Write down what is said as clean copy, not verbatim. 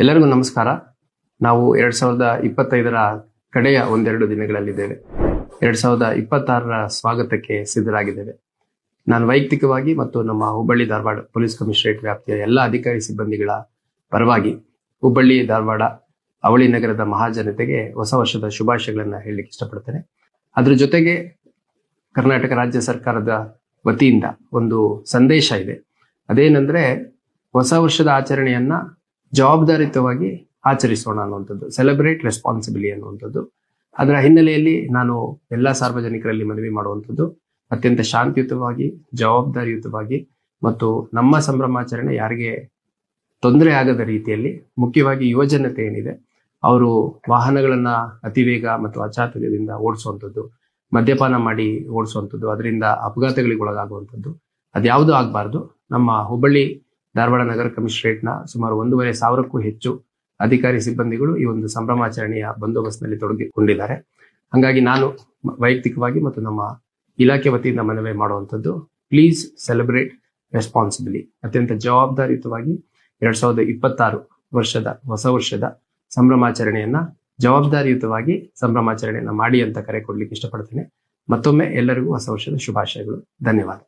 ಎಲ್ಲರಿಗೂ ನಮಸ್ಕಾರ. ನಾವು 2025ರ ಕಡೆಯ ಒಂದೆರಡು ದಿನಗಳಲ್ಲಿದ್ದೇವೆ. 2026ರ ಸ್ವಾಗತಕ್ಕೆ ಸಿದ್ಧರಾಗಿದ್ದೇವೆ. ನಾನು ವೈಯಕ್ತಿಕವಾಗಿ ಮತ್ತು ನಮ್ಮ ಹುಬ್ಬಳ್ಳಿ ಧಾರವಾಡ ಪೊಲೀಸ್ ಕಮಿಷನರೇಟ್ ವ್ಯಾಪ್ತಿಯ ಎಲ್ಲ ಅಧಿಕಾರಿ ಸಿಬ್ಬಂದಿಗಳ ಪರವಾಗಿ ಹುಬ್ಬಳ್ಳಿ ಧಾರವಾಡ ಅವಳಿ ನಗರದ ಮಹಾಜನತೆಗೆ ಹೊಸ ವರ್ಷದ ಶುಭಾಶಯಗಳನ್ನ ಹೇಳಲಿಕ್ಕೆ ಇಷ್ಟಪಡ್ತೇನೆ. ಅದ್ರ ಜೊತೆಗೆ ಕರ್ನಾಟಕ ರಾಜ್ಯ ಸರ್ಕಾರದ ವತಿಯಿಂದ ಒಂದು ಸಂದೇಶ ಇದೆ. ಅದೇನೆಂದ್ರೆ, ಹೊಸ ವರ್ಷದ ಆಚರಣೆಯನ್ನ ಜವಾಬ್ದಾರಿಯುತವಾಗಿ ಆಚರಿಸೋಣ ಅನ್ನುವಂಥದ್ದು, ಸೆಲೆಬ್ರೇಟ್ ರೆಸ್ಪಾನ್ಸಿಬಿಲಿ ಅನ್ನುವಂಥದ್ದು. ಅದರ ಹಿನ್ನೆಲೆಯಲ್ಲಿ ನಾನು ಎಲ್ಲ ಸಾರ್ವಜನಿಕರಲ್ಲಿ ಮನವಿ ಮಾಡುವಂಥದ್ದು, ಅತ್ಯಂತ ಶಾಂತಿಯುತವಾಗಿ, ಜವಾಬ್ದಾರಿಯುತವಾಗಿ ಮತ್ತು ನಮ್ಮ ಸಂಭ್ರಮಾಚರಣೆ ಯಾರಿಗೆ ತೊಂದರೆ ಆಗದ ರೀತಿಯಲ್ಲಿ, ಮುಖ್ಯವಾಗಿ ಯುವಜನತೆ ಏನಿದೆ ಅವರು ವಾಹನಗಳನ್ನ ಅತಿವೇಗ ಮತ್ತು ಅಚಾತುರ್ಯದಿಂದ ಓಡಿಸುವಂಥದ್ದು, ಮದ್ಯಪಾನ ಮಾಡಿ ಓಡಿಸುವಂಥದ್ದು, ಅದರಿಂದ ಅಪಘಾತಗಳಿಗೆ ಒಳಗಾಗುವಂಥದ್ದು ಅದ್ಯಾವುದೂ ಆಗಬಾರ್ದು. ನಮ್ಮ ಹುಬ್ಬಳ್ಳಿ ಧಾರವಾಡ ನಗರ ಕಮಿಷನರೇಟ್ನ ಸುಮಾರು 1,500ಕ್ಕೂ ಹೆಚ್ಚು ಅಧಿಕಾರಿ ಸಿಬ್ಬಂದಿಗಳು ಈ ಒಂದು ಸಂಭ್ರಮಾಚರಣೆಯ ಬಂದೋಬಸ್ತ್ನಲ್ಲಿ ತೊಡಗಿಕೊಂಡಿದ್ದಾರೆ. ಹಾಗಾಗಿ ನಾನು ವೈಯಕ್ತಿಕವಾಗಿ ಮತ್ತು ನಮ್ಮ ಇಲಾಖೆ ವತಿಯಿಂದ ಮನವಿ ಮಾಡುವಂಥದ್ದು, ಪ್ಲೀಸ್ ಸೆಲೆಬ್ರೇಟ್ ರೆಸ್ಪಾನ್ಸಿಬಿಲಿ. ಅತ್ಯಂತ ಜವಾಬ್ದಾರಿಯುತವಾಗಿ 2026 ವರ್ಷದ ಹೊಸ ವರ್ಷದ ಸಂಭ್ರಮಾಚರಣೆಯನ್ನ ಜವಾಬ್ದಾರಿಯುತವಾಗಿ ಸಂಭ್ರಮಾಚರಣೆಯನ್ನ ಮಾಡಿ ಅಂತ ಕರೆ ಕೊಡ್ಲಿಕ್ಕೆ ಇಷ್ಟಪಡ್ತೇನೆ. ಮತ್ತೊಮ್ಮೆ ಎಲ್ಲರಿಗೂ ಹೊಸ ವರ್ಷದ ಶುಭಾಶಯಗಳು. ಧನ್ಯವಾದ.